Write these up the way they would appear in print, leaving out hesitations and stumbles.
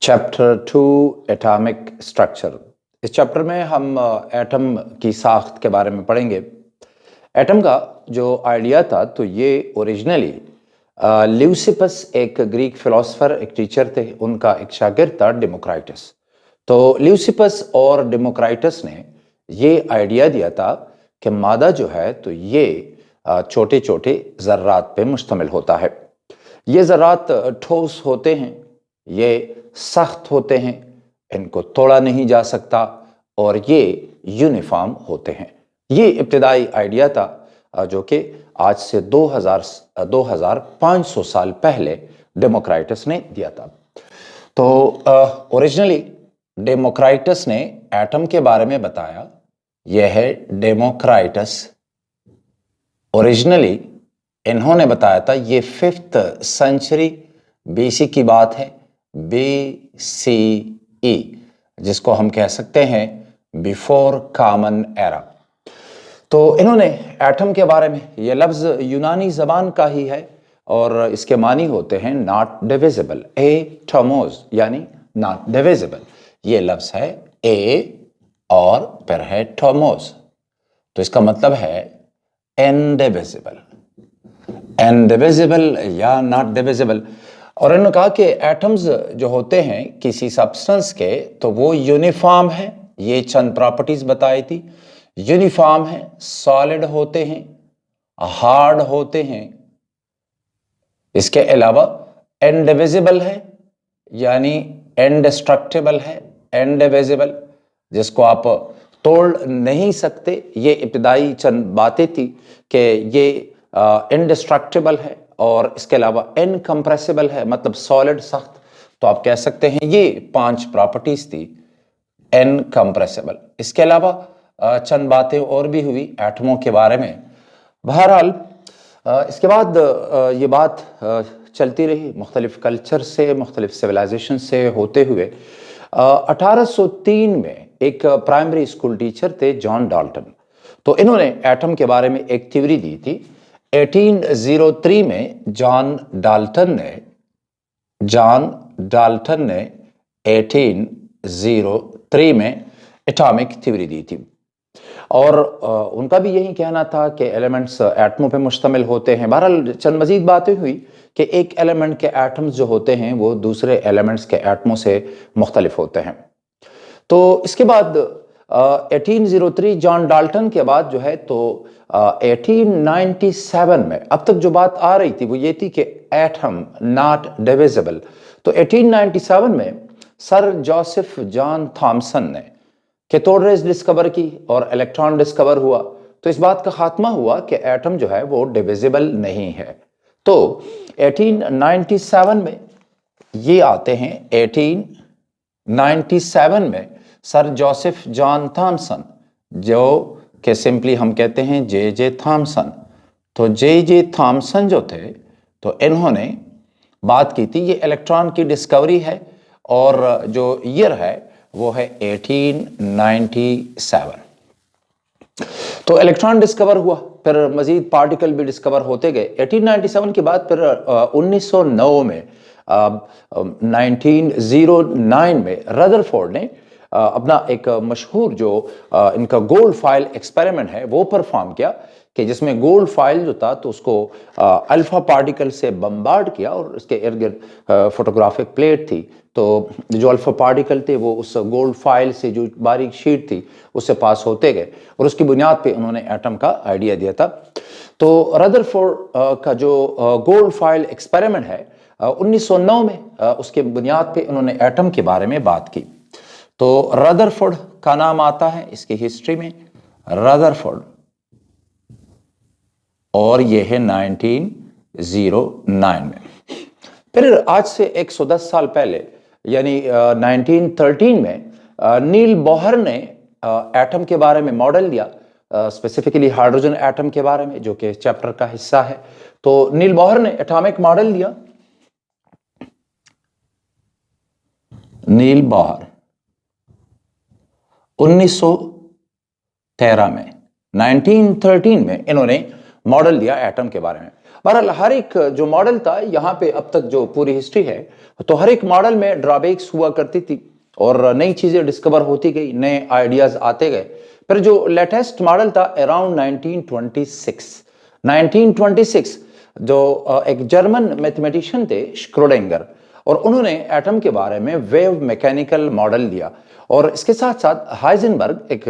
Chapter 2 atomic structure. इस chapter में हम एटम की साख्त के बारे में पढ़ेंगे। एटम का जो आइडिया था तो ये ओरिजिनली ल्यूसिपस एक ग्रीक फिलोसफर, एक टीचर थे, उनका एक शागिर्द था डेमोक्राइटस। तो ल्यूसिपस और डेमोक्राइटस ने ये आइडिया दिया था कि मादा जो है तो ये छोटे छोटे ज़र्रात पे मुश्तमिल होता है। ये ज़र्रात ठोस होते हैं, ये सख्त होते हैं, इनको तोड़ा नहीं जा सकता और ये यूनिफॉर्म होते हैं। ये इब्तिदाई आइडिया था जो कि आज से 2500 साल पहले डेमोक्राइटस ने दिया था। तो ओरिजिनली डेमोक्राइटस ने एटम के बारे में बताया। यह है डेमोक्राइटस। ओरिजिनली इन्होंने बताया था, ये 5th सेंचुरी BC की बात है, BCE, जिसको हम कह सकते हैं बिफोर कॉमन एरा। तो इन्होंने एटम के बारे में, ये लफ्ज़ यूनानी ज़बान का ही है और इसके मानी होते हैं नॉट डिविजिबल, एटमोस यानी नॉट डिविजिबल। ये लफ्ज़ है ए और फिर है टोमोस, तो इसका मतलब है इनडिविजिबल, इनडिविजिबल या नॉट डिविजिबल। और इन्होंने कहा कि एटम्स जो होते हैं किसी सब्सटेंस के तो वो यूनिफॉर्म है। ये चंद प्रॉपर्टीज बताई थी। यूनिफॉर्म है, सॉलिड होते हैं, हार्ड होते हैं, इसके अलावा इनडिविजिबल है यानी इनडिस्ट्रक्टिबल है, इनडिविजिबल जिसको आप तोड़ नहीं सकते। ये इब्तिदाई चंद बातें थी कि ये इनडिस्ट्रक्टिबल है और इसके अलावा इनकम्प्रेसिबल है, मतलब सॉलिड सख्त। तो आप कह सकते हैं ये 5 प्रॉपर्टीज थी इनकम्प्रेसिबल। इसके अलावा चंद बातें और भी हुई एटमों के बारे में। बहरहाल इसके बाद ये बात चलती रही मुख्तलिफ कल्चर से, मुख्तलिफ सिविलाइजेशन से होते हुए 1803 में एक प्राइमरी स्कूल टीचर थे जॉन डाल्टन। तो इन्होंने एटम के बारे में एक थ्योरी दी थी। 1803 में जॉन डाल्टन ने 1803 में एटॉमिक थ्योरी दी थी और उनका भी यही कहना था कि एलिमेंट्स एटमों पे मुश्तमिल होते हैं। बहरहाल चंद मजीद बातें हुई कि एक एलिमेंट के एटम्स जो होते हैं वो दूसरे एलिमेंट्स के एटमों से मुख्तलिफ होते हैं। तो इसके बाद 1803 जॉन डाल्टन के बाद जो है तो 1897 में अब तक जो बात आ रही थी वो ये थी कि एटम नॉट डिविजिबल। तो 1897 में सर जोसेफ जॉन थॉमसन ने कैथोड रेज डिस्कवर की और इलेक्ट्रॉन डिस्कवर हुआ। तो इस बात का खात्मा हुआ कि एटम जो है वो डिविजिबल नहीं है। तो 1897 में ये आते हैं। 1897 में सर जोसेफ जॉन थॉमसन, जो कि सिंपली हम कहते हैं जे थॉमसन। तो जे थॉमसन जो थे तो इन्होंने बात की थी, ये इलेक्ट्रॉन की डिस्कवरी है और जो ईयर है वो है 1897। तो इलेक्ट्रॉन डिस्कवर हुआ, फिर मजीद पार्टिकल भी डिस्कवर होते गए। 1897 के बाद फिर 1909 में 1909 में रदरफोर्ड ने अपना एक मशहूर जो इनका गोल्ड फाइल एक्सपेरिमेंट है वो परफॉर्म किया कि जिसमें गोल्ड फाइल जो था तो उसको अल्फा पार्टिकल से बम्बार्ड किया और उसके इर्द गिर्द फोटोग्राफिक प्लेट थी। तो जो अल्फा पार्टिकल थे वो उस गोल्ड फाइल से, जो बारीक शीट थी, उससे पास होते गए और उसकी बुनियाद पे उन्होंने एटम का आइडिया दिया था। तो रदरफोर्ड का जो गोल्ड फाइल एक्सपेरिमेंट है 1909 में उसके बुनियाद पे उन्होंने एटम के बारे में बात की। तो रदरफोर्ड का नाम आता है इसकी हिस्ट्री में, रदरफोर्ड, और ये है 1909 में। फिर आज से 110 साल पहले यानी 1913 में नील बोहर ने एटम के बारे में मॉडल दिया, स्पेसिफिकली हाइड्रोजन एटम के बारे में, जो कि चैप्टर का हिस्सा है। तो नील बोहर ने एटॉमिक मॉडल दिया। नील बोहर 1913 में, 1913 में इन्होंने मॉडल दिया एटम के बारे में। बहरहाल हर एक जो मॉडल था यहाँ पे अब तक जो पूरी हिस्ट्री है, तो हर एक मॉडल में ड्रॉबैक्स हुआ करती थी और नई चीजें डिस्कवर होती गई, नए आइडियाज आते गए। पर जो लेटेस्ट मॉडल था अराउंड 1926 जो एक जर्मन मैथमेटिशियन थे श्रोडिंगर, और उन्होंने एटम के बारे में वेव मैकेनिकल मॉडल दिया। और इसके साथ साथ हाइजेनबर्ग एक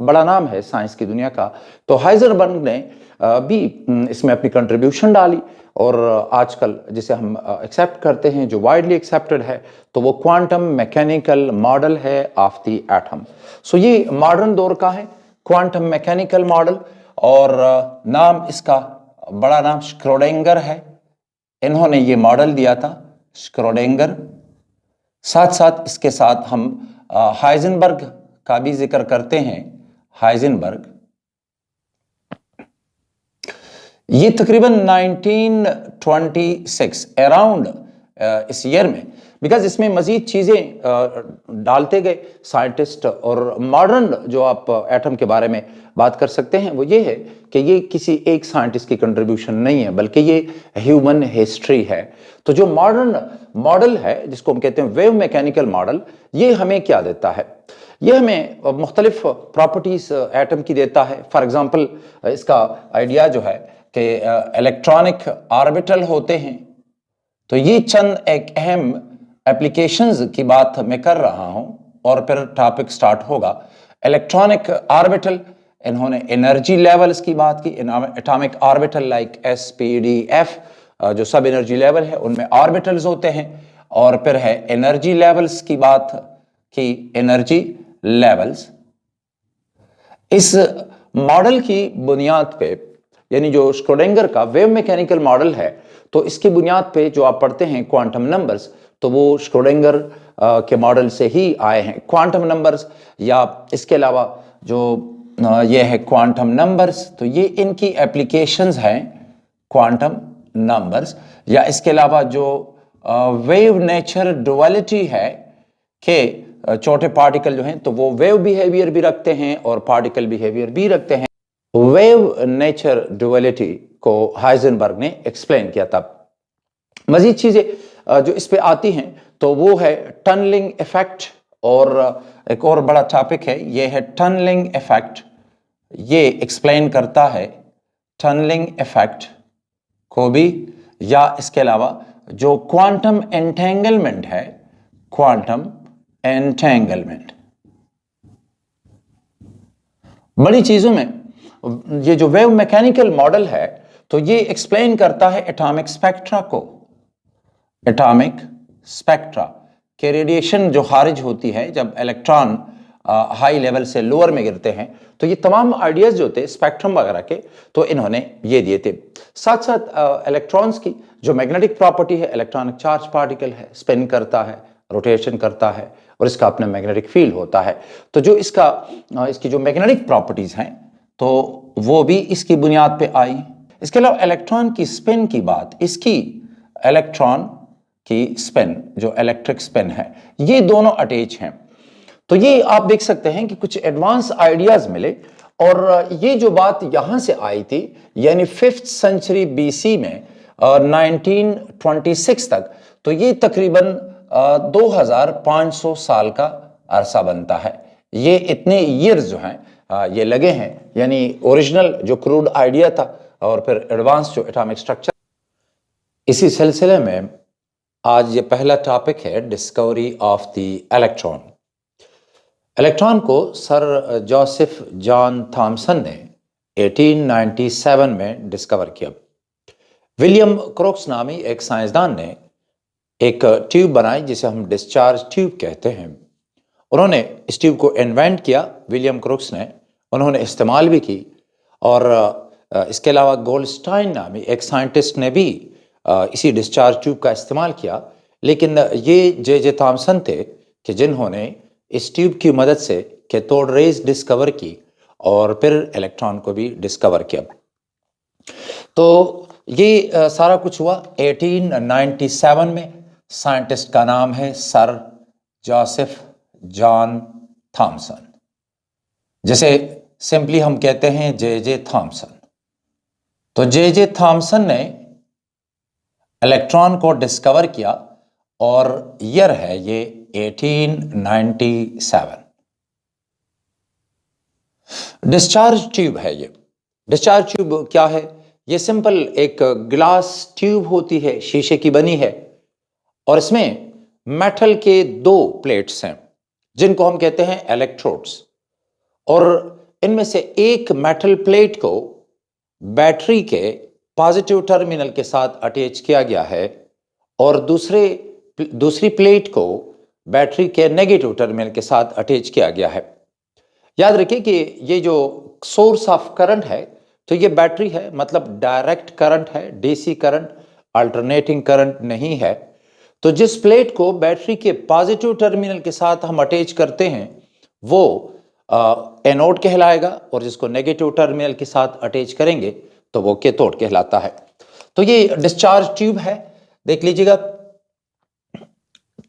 बड़ा नाम है साइंस की दुनिया का, तो हाइजेनबर्ग ने भी इसमें अपनी कंट्रीब्यूशन डाली। और आजकल जिसे हम एक्सेप्ट करते हैं, जो वाइडली एक्सेप्टेड है, तो वो क्वांटम मैकेनिकल मॉडल है ऑफ द एटम। सो ये मॉडर्न दौर का है क्वांटम मैकेनिकल मॉडल, और नाम इसका बड़ा नाम श्रोडिंगर है। इन्होंने ये मॉडल दिया था श्रोडिंगर। साथ साथ इसके साथ हम हाइजेनबर्ग का भी जिक्र करते हैं। हाइजेनबर्ग ये तकरीबन 1926 अराउंड इस ईयर में, बिकॉज इसमें मजीद चीज़ें डालते गए साइंटिस्ट। और मॉडर्न जो आप एटम के बारे में बात कर सकते हैं वो ये है कि ये किसी एक साइंटिस्ट की कंट्रीब्यूशन नहीं है, बल्कि ये ह्यूमन हिस्ट्री है। तो जो मॉडर्न मॉडल है जिसको हम कहते हैं वेव मैकेनिकल मॉडल, ये हमें क्या देता है? ये हमें मुख्तलिफ प्रॉपर्टीज एटम की देता है। फॉर एग्जाम्पल इसका आइडिया जो है कि इलेक्ट्रॉनिक ऑर्बिटल होते हैं। तो ये चंद एक अहम एप्लीकेशंस की बात मैं कर रहा हूं और फिर टॉपिक स्टार्ट होगा। इलेक्ट्रॉनिक ऑर्बिटल, इन्होंने एनर्जी लेवल्स की बात की। एटॉमिक ऑर्बिटल लाइक SPDF जो सब एनर्जी लेवल है उनमें ऑर्बिटल्स होते हैं। और फिर है एनर्जी लेवल्स की बात की, एनर्जी लेवल्स। इस मॉडल की बुनियाद पे, यानी जो श्रोडिंगर का वेव मैकेनिकल मॉडल है, तो इसकी बुनियाद पे जो आप पढ़ते हैं क्वांटम नंबर्स, तो वो श्रोडिंगर के मॉडल से ही आए हैं। क्वांटम नंबर्स, या इसके अलावा जो ये है क्वांटम नंबर्स, तो ये इनकी एप्लीकेशंस हैं क्वांटम नंबर्स। या इसके अलावा जो वेव नेचर डुअलिटी है कि छोटे पार्टिकल जो हैं तो वो वेव बिहेवियर भी रखते हैं और पार्टिकल बिहेवियर भी रखते हैं। वेव नेचर डुअलिटी को हाइजेनबर्ग ने एक्सप्लेन किया था। मजीद चीजें जो इस पे आती हैं तो वो है टनलिंग इफेक्ट, और एक और बड़ा टॉपिक है, ये है टनलिंग इफेक्ट। ये एक्सप्लेन करता है टनलिंग इफेक्ट को भी। या इसके अलावा जो क्वांटम एंटेंगलमेंट है, क्वांटम एंटेंगलमेंट, बड़ी चीजों में ये जो वेव मैकेनिकल मॉडल है तो ये एक्सप्लेन करता है एटॉमिक स्पेक्ट्रा को। एटॉमिक स्पेक्ट्रा के रेडिएशन जो खारिज होती है जब इलेक्ट्रॉन हाई लेवल से लोअर में गिरते हैं, तो ये तमाम आइडियाज जो थे स्पेक्ट्रम वगैरह के, तो इन्होंने ये दिए थे। साथ साथ इलेक्ट्रॉन्स की जो मैग्नेटिक प्रॉपर्टी है, इलेक्ट्रॉनिक चार्ज पार्टिकल है, स्पिन करता है, रोटेशन करता है, और इसका अपना मैग्नेटिक फील्ड होता है। तो जो इसकी जो मैग्नेटिक प्रॉपर्टीज हैं तो वो भी इसकी बुनियाद पे आई। इसके अलावा इलेक्ट्रॉन की स्पिन की बात, इसकी इलेक्ट्रॉन की स्पिन जो इलेक्ट्रिक स्पिन है, ये दोनों अटैच हैं। तो ये आप देख सकते हैं कि कुछ एडवांस आइडियाज मिले। और ये जो बात यहां से आई थी, यानी 5th सेंचुरी BC में 1926 तक, तो ये तकरीबन 2500 साल का अरसा बनता है। ये इतने ईयर्स जो हैं ये लगे हैं, यानी ओरिजिनल जो क्रूड आइडिया था और फिर एडवांस जो एटॉमिक स्ट्रक्चर। इसी सिलसिले में आज ये पहला टॉपिक है discovery of the electron. Electron को सर जोसेफ जॉन थॉमसन ने 1897 में डिस्कवर किया। विलियम क्रोक्स नामी एक साइंसदान ने एक ट्यूब बनाई जिसे हम डिस्चार्ज ट्यूब कहते हैं। उन्होंने इस ट्यूब को इन्वेंट किया, विलियम क्रोक्स ने, उन्होंने इस्तेमाल भी की। और इसके अलावा गोल्डस्टाइन नामी एक साइंटिस्ट ने भी इसी डिस्चार्ज ट्यूब का इस्तेमाल किया। लेकिन ये जे थॉमसन थे कि जिन्होंने इस ट्यूब की मदद से कैथोड रेज डिस्कवर की और फिर इलेक्ट्रॉन को भी डिस्कवर किया। तो ये सारा कुछ हुआ 1897 में। साइंटिस्ट का नाम है सर जोसेफ जॉन थॉमसन, जैसे सिंपली हम कहते हैं जे थॉमसन। तो जे थॉमसन ने इलेक्ट्रॉन को डिस्कवर किया और ईयर है ये 1897। डिस्चार्ज ट्यूब है ये। डिस्चार्ज ट्यूब क्या है? ये सिंपल एक ग्लास ट्यूब होती है, शीशे की बनी है, और इसमें मेटल के दो प्लेट्स हैं जिनको हम कहते हैं इलेक्ट्रोड्स, और इनमें से एक मेटल प्लेट को बैटरी के पॉजिटिव टर्मिनल के साथ अटैच किया गया है और दूसरी प्लेट को बैटरी के नेगेटिव टर्मिनल के साथ अटैच किया गया है। याद रखिए कि ये जो सोर्स ऑफ करंट है तो ये बैटरी है, मतलब डायरेक्ट करंट है, डीसी करंट, अल्टरनेटिंग करंट नहीं है। तो जिस प्लेट को बैटरी के पॉजिटिव टर्मिनल के साथ हम अटैच करते हैं वो एनोड कहलाएगा, और जिसको नेगेटिव टर्मिनल के साथ अटैच करेंगे तो वो कैथोड कहलाता है। तो ये डिस्चार्ज ट्यूब है, देख लीजिएगा,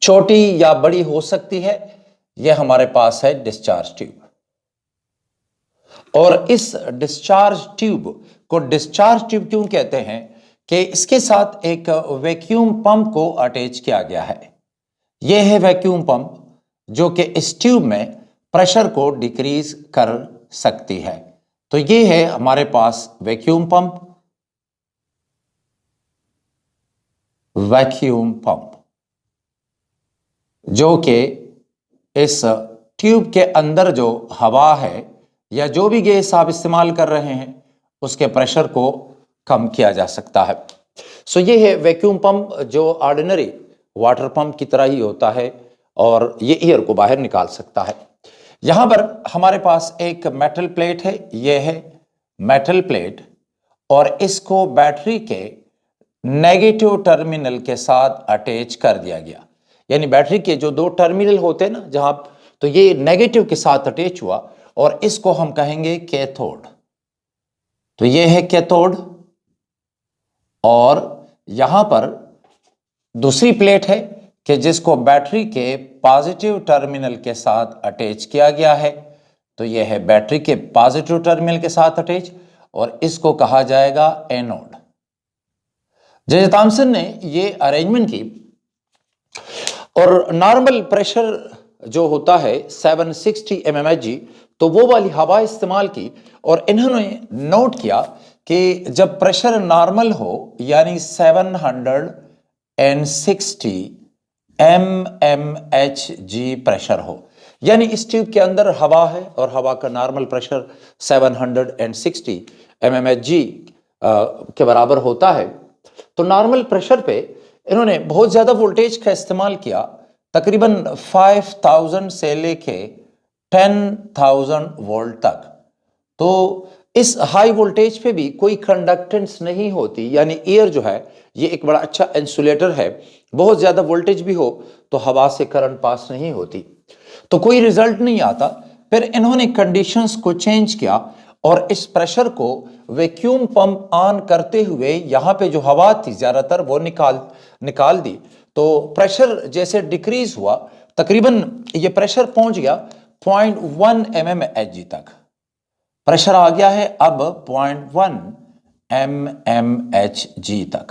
छोटी या बड़ी हो सकती है। ये हमारे पास है डिस्चार्ज ट्यूब, और इस डिस्चार्ज ट्यूब को डिस्चार्ज ट्यूब क्यों कहते हैं कि इसके साथ एक वैक्यूम पंप को अटैच किया गया है। यह है वैक्यूम पंप जो कि इस ट्यूब में प्रेशर को डिक्रीज कर सकती है। तो ये है हमारे पास वैक्यूम पंप, वैक्यूम पंप जो कि इस ट्यूब के अंदर जो हवा है या जो भी गैस आप इस्तेमाल कर रहे हैं उसके प्रेशर को कम किया जा सकता है। सो ये है वैक्यूम पंप जो ऑर्डिनरी वाटर पंप की तरह ही होता है और ये एयर को बाहर निकाल सकता है। यहां पर हमारे पास एक मेटल प्लेट है, ये है मेटल प्लेट, और इसको बैटरी के नेगेटिव टर्मिनल के साथ अटैच कर दिया गया। यानी बैटरी के जो दो टर्मिनल होते हैं ना जहां, तो ये नेगेटिव के साथ अटैच हुआ और इसको हम कहेंगे कैथोड। तो ये है कैथोड, और यहां पर दूसरी प्लेट है कि जिसको बैटरी के पॉजिटिव टर्मिनल के साथ अटैच किया गया है। तो यह है बैटरी के पॉजिटिव टर्मिनल के साथ अटैच, और इसको कहा जाएगा एनोड। जे थॉमसन ने ये अरेंजमेंट की, और नॉर्मल प्रेशर जो होता है 760 mmHg, तो वो वाली हवा इस्तेमाल की, और इन्होंने नोट किया कि जब प्रेशर नॉर्मल हो यानी 760 mmHg प्रेशर हो, यानी इस ट्यूब के अंदर हवा है और हवा का नॉर्मल प्रेशर 760 mmHg के बराबर होता है। तो नॉर्मल प्रेशर पे इन्होंने बहुत ज्यादा वोल्टेज का इस्तेमाल किया, तकरीबन 5000 से लेके 10,000 वोल्ट तक। तो इस हाई वोल्टेज पे भी कोई कंडक्टेंस नहीं होती, यानी एयर जो है ये एक बड़ा अच्छा इंसुलेटर है। बहुत ज्यादा वोल्टेज भी हो तो हवा से करंट पास नहीं होती, तो कोई रिजल्ट नहीं आता। फिर इन्होंने कंडीशंस को चेंज किया और इस प्रेशर को वैक्यूम पंप ऑन करते हुए यहाँ पे जो हवा थी ज्यादातर वो निकाल दी। तो प्रेशर जैसे डिक्रीज हुआ, तकरीबन ये प्रेशर पहुंच गया 0.1 mmHg तक। प्रेशर आ गया है अब 0.1 mmHg तक,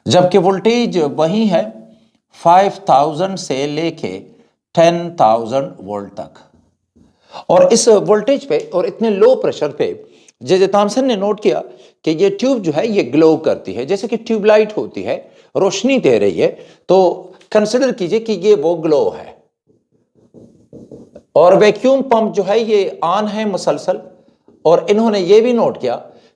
जबकि वोल्टेज वही है 5000 से लेके 10,000 वोल्ट तक। और इस वोल्टेज पे और इतने लो प्रेशर पे जे थॉमसन ने नोट किया कि ये ट्यूब जो है ये ग्लो करती है, जैसे कि ट्यूबलाइट होती है, रोशनी दे रही है। तो कंसिडर कीजिए कि ये वो ग्लो है, और वैक्यूम पंप जो है ये ऑन है मुसलसल। और इन्होंने ये भी नोट किया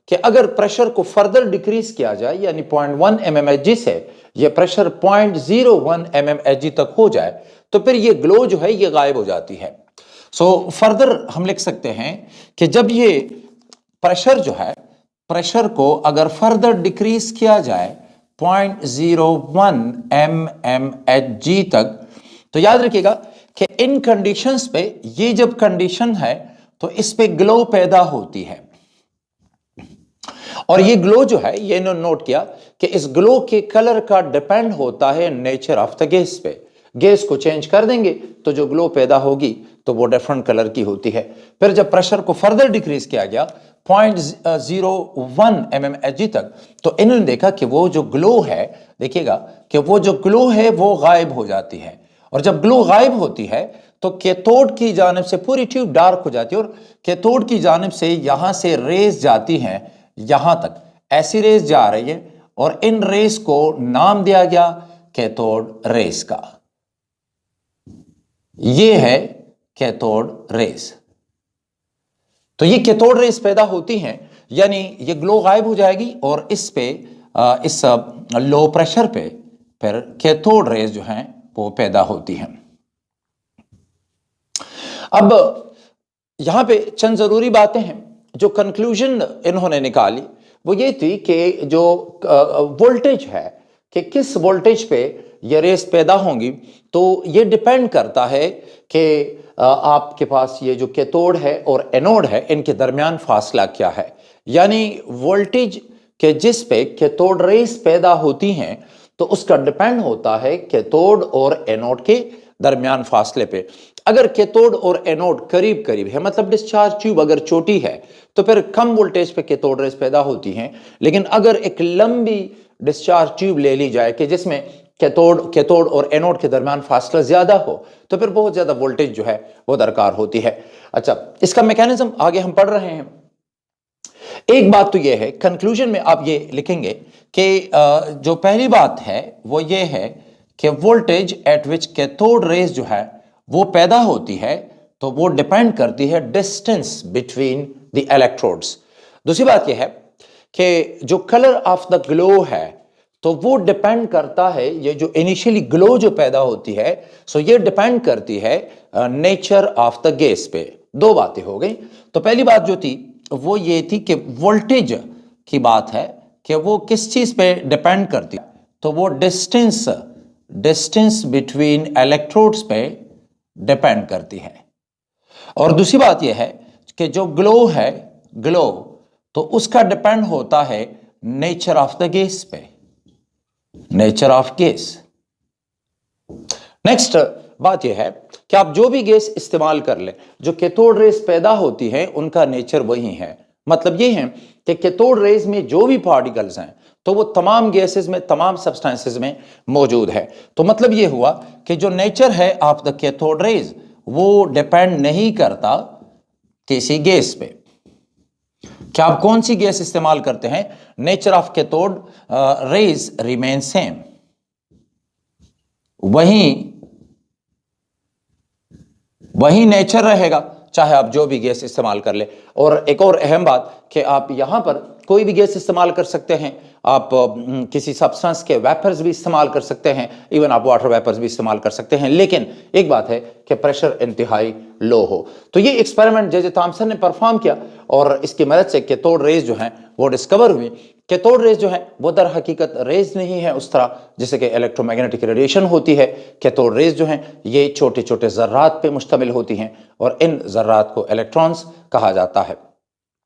कि अगर प्रेशर को फर्दर डिक्रीज किया जाए, यानी 0.1 mmHg से ये प्रेशर 0.01 mmHg तक हो जाए, तो फिर ये ग्लो जो है ये गायब हो जाती है। सो फर्दर हम लिख सकते हैं कि जब ये प्रेशर जो है, प्रेशर को अगर फर्दर डिक्रीज किया जाए 0.01 mmHg तक, तो याद रखिएगा कि इन कंडीशंस पे, ये जब कंडीशन है तो इस पे ग्लो पैदा होती है। और ये ग्लो जो है ये इन्होंने नोट किया कि इस ग्लो के कलर का डिपेंड होता है नेचर ऑफ द गैस पे। गैस को चेंज कर देंगे तो जो ग्लो पैदा होगी तो वो डिफरेंट कलर की होती है। फिर जब प्रेशर को फर्दर डिक्रीज किया गया 0.01 mmHg तक, तो इन्होंने देखा कि वो जो ग्लो है, देखिएगा कि वो जो ग्लो है वो गायब हो जाती है। और जब ग्लो गायब होती है तो कैथोड की जानिब से पूरी ट्यूब डार्क हो जाती है और कैथोड की जानिब से यहां से रेज जाती हैं यहां तक, ऐसी रेज जा रही है और इन रेस को नाम दिया गया कैथोड रेस का। ये है कैथोड रेस। तो ये कैथोड रेस पैदा होती हैं, यानी ये ग्लो गायब हो जाएगी और इस पे इस लो प्रेशर पे फिर कैथोड रेस जो हैं वो पैदा होती हैं। अब यहां पे चंद जरूरी बातें हैं जो कंक्लूजन इन्होंने निकाली, वो ये थी कि जो वोल्टेज है कि किस वोल्टेज पे ये रेस पैदा होंगी, तो ये डिपेंड करता है कि आपके पास ये जो कैथोड है और एनोड है इनके दरमियान फासला क्या है। यानी वोल्टेज के जिस पे कैथोड रेस पैदा होती हैं तो उसका डिपेंड होता है कैथोड और एनोड के दरमियान फासले पे। अगर कैथोड और एनोड करीब करीब है, मतलब डिस्चार्ज ट्यूब अगर छोटी है, तो फिर कम वोल्टेज पे कैथोड रेस पैदा होती हैं। लेकिन अगर एक लंबी डिस्चार्ज ट्यूब ले ली जाए कि जिसमें कैथोड और एनोड के दरमियान फासला ज्यादा हो, तो फिर बहुत ज्यादा वोल्टेज जो है वो दरकार होती है। अच्छा, इसका मैकेनिज्म आगे हम पढ़ रहे हैं। एक बात तो यह है, कंक्लूजन में आप ये लिखेंगे कि जो पहली बात है वो ये है कि voltage at which cathode rays जो है वो पैदा होती है तो वो डिपेंड करती है डिस्टेंस बिटवीन द इलेक्ट्रोड्स। दूसरी बात यह है कि जो कलर ऑफ द ग्लो है तो वो डिपेंड करता है, ये जो इनिशियली ग्लो जो पैदा होती है, सो ये डिपेंड करती है नेचर ऑफ द गैस पे। दो बातें हो गई। तो पहली बात जो थी वो ये थी कि वोल्टेज की बात है कि वो किस चीज पे डिपेंड करती है, तो वो डिस्टेंस बिटवीन इलेक्ट्रोड्स पे डिपेंड करती है। और दूसरी बात यह है कि जो ग्लो है, ग्लो तो उसका डिपेंड होता है नेचर ऑफ द गैस पे, नेचर ऑफ गैस। नेक्स्ट बात यह है कि आप जो भी गैस इस्तेमाल कर लें, जो कैथोड रेस पैदा होती है उनका नेचर वही है। मतलब ये है कि कैथोड रेस में जो भी पार्टिकल्स हैं तो वो तमाम गैसेस में, तमाम सब्सटेंसेस में मौजूद है। तो मतलब ये हुआ कि जो नेचर है ऑफ द कैथोड रेस वो डिपेंड नहीं करता किसी गैस पे। क्या आप कौन सी गैस इस्तेमाल करते हैं, nature of cathode rays remain same, वही नेचर रहेगा चाहे आप जो भी गैस इस्तेमाल कर ले। और एक और अहम बात कि आप यहां पर कोई भी गैस इस्तेमाल कर सकते हैं, आप किसी सब्सटेंस के वेपर्स भी इस्तेमाल कर सकते हैं, इवन आप वाटर वेपर्स भी इस्तेमाल कर सकते हैं, लेकिन एक बात है कि प्रेशर इंतहाई लो हो। तो ये एक्सपेरिमेंट जे थॉमसन ने परफॉर्म किया और इसकी मदद से कैथोड रेस जो हैं वो डिस्कवर हुई। कैथोड रेस जो है वो दर हकीकत रेस नहीं है उस तरह जैसे कि इलेक्ट्रोमैग्नेटिक रेडिएशन होती है। कैथोड रेस जो हैं ये छोटे छोटे ज़र्रात पे मुश्तमिल होती हैं और इन ज़र्रात को इलेक्ट्रॉन्स कहा जाता है।